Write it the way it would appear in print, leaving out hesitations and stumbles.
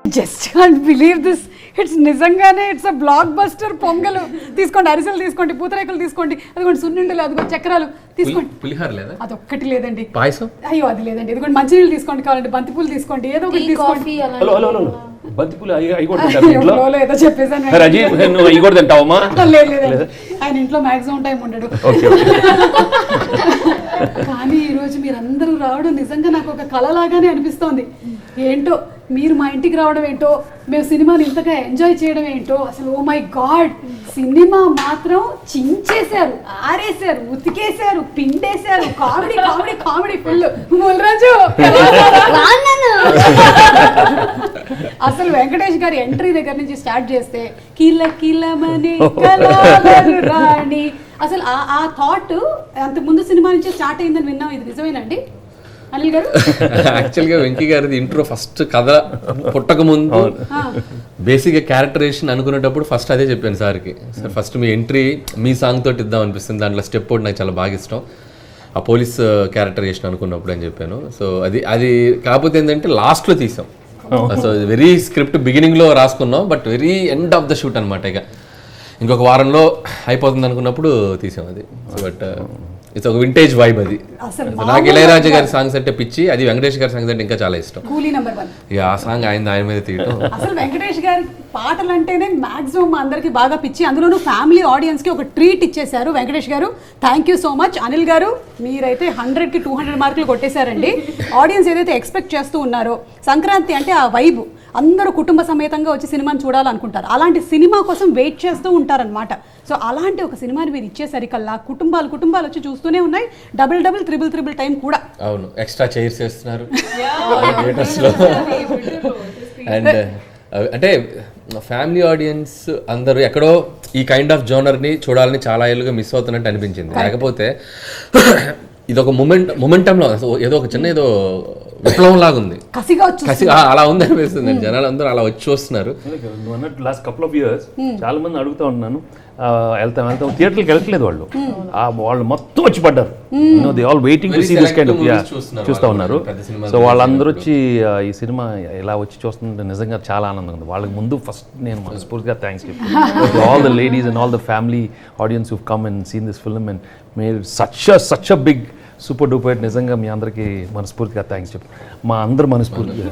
Just can't believe this. It's నిజంగానే it's a blockbuster. Pongal తీసుకోండి, అరిసెలు తీసుకోండి, పూతరేకులు తీసుకోండి, అదిగోండి సున్నుండలు, అదిగో చక్రాలు తీసుకోండి. పులిహార లేదా? అదొక్కటి లేదండి. పాయసం? అయ్యో అది లేదండి. ఇదిగోండి మంచినీళ్ళు తీసుకోండి, కావాలంటే బంతిపూలు తీసుకోండి, ఏదో ఒకటి తీసుకోండి. బంతిపూలు అవి కూడా తింటారు ఇంట్లో? ఏదో చెప్పేసాను. రాజీవ్ నువ్వు అవి కూడా తింటావమ్మా? లేదండి, ఆయన ఇంట్లో మాక్సిమం టైం ఉండడు. కానీ ఈరోజు మీరందరూ రావడం నిజంగా నాకు ఒక కళ లాగానే అనిపిస్తోంది. ఏంటో మీరు మా ఇంటికి రావడం ఏంటో, మేము సినిమాని ఇంతగా ఎంజాయ్ చేయడం ఏంటో, అసలు ఓ మై గాడ్, సినిమా మాత్రం చించేశారు, ఆరేశారు, ఉతికేశారు, పిండేశారు. Comedy comedy comedy full. Mulraju అసలు వెంకటేష్ గారి ఎంట్రీ దగ్గర నుంచి స్టార్ట్ చేస్తే కిల కిలమనే కలాలను రాణి, అసలు ఆ థాట్ అంత ముందు సినిమా నుంచి స్టార్ట్ అయిందని విన్నాం. ఇది నిజమేనండి అనిల్ గారు? యాక్చువల్గా వెంకీ గారిది ఇంట్రో ఫస్ట్ కథ పుట్టక ముందు బేసిక్గా క్యారెక్టరేషన్ అనుకునేటప్పుడు ఫస్ట్ అదే చెప్పాను సార్కి. సార్ ఫస్ట్ మీ ఎంట్రీ మీ సాంగ్ తోటి ఇద్దాం అనిపిస్తుంది, దాంట్లో స్టెప్ ఒకటి నాకు చాలా బాగా ఇష్టం, ఆ పోలీస్ క్యారెక్టరేషన్ అనుకున్నప్పుడు అని చెప్పాను. సో అది కాకపోతే ఏంటంటే లాస్ట్లో తీసాం. సో వెరీ స్క్రిప్ట్ బిగినింగ్లో రాసుకున్నాం, but very end of the shoot అనమాట. ఇక ఇంకొక వారంలో అయిపోతుంది అనుకున్నప్పుడు తీసాం అది. బట్ ఇట్స్ ఒక వింటేజ్ వైబ్ అది. నాకు ఇళయరాజా గారి సాంగ్స్ అంటే పిచ్చి, అది వెంకటేష్ గారి సాంగ్స్ అంటే ఇంకా చాలా ఇష్టం. కూలీ నెంబర్ 1 ఇక ఆ సాంగ్ ఆయన మీద తీయటం. అసలు వెంకటేష్ గారి పాటలు అంటేనే మాక్సిమం అందరికి బాగా పిచ్చి, అందులోనూ ఫ్యామిలీ ఆడియన్స్కి ఒక ట్రీట్ ఇచ్చేశారు వెంకటేష్ గారు. Thank you so much. Anil గారు మీరైతే 100కి 200 మార్కులు కొట్టేశారండి. ఆడియన్స్ ఏదైతే ఎక్స్పెక్ట్ చేస్తూ ఉన్నారో, సంక్రాంతి అంటే ఆ వైబ్, అందరూ కుటుంబ సమేతంగా వచ్చి సినిమాని చూడాలనుకుంటారు, అలాంటి సినిమా కోసం వెయిట్ చేస్తూ ఉంటారనమాట. సో అలాంటి ఒక సినిమాని మీరు ఇచ్చేసరికల్లా కుటుంబాలు వచ్చి చూస్తూనే ఉన్నాయి, డబుల్ త్రిబుల్ టైం కూడా. అవును, ఎక్స్ట్రా చైర్స్ వేస్తున్నారు థియేటర్స్లో. అండ్ అంటే ఫ్యామిలీ ఆడియన్స్ అందరూ ఎక్కడో ఈ కైండ్ ఆఫ్ జోనర్ని చూడాలని చాలా ఏళ్ళుగా మిస్ అవుతున్నట్టు అనిపించింది. లేకపోతే ఇది ఒక మొమెంటంలో ఏదో ఒక చిన్న ఏదో విప్లవం లాగా ఉంది, కసిగా అలా ఉంది అనిపిస్తుంది. జనాలు అందరూ అలా వచ్చి చూస్తున్నారు. నువ్వు అన్నట్టు లాస్ట్ కపుల్ ఆఫ్ ఇయర్స్ చాలా మంది అడుగుతూ ఉన్నాను, వెళ్తాం థియేటర్కి వెళ్ళట్లేదు వాళ్ళు, వాళ్ళు మొత్తం వచ్చి పడ్డారు. They all waiting to see this kind of చూస్తూ ఉన్నారు. సో వాళ్ళందరూ వచ్చి ఈ సినిమా ఇలా వచ్చి చూస్తుంటే నిజంగా చాలా ఆనందంగా ఉంది. వాళ్ళకి ముందు ఫస్ట్ నేను మనస్ఫూర్తిగా థ్యాంక్స్ చెప్తాను all the ladies and all the family audience who come and seen this film and made such a big super duper. నిజంగా మీ అందరికీ మనస్ఫూర్తిగా థ్యాంక్స్ చెప్పు, మా అందరు మనస్ఫూర్తిగా.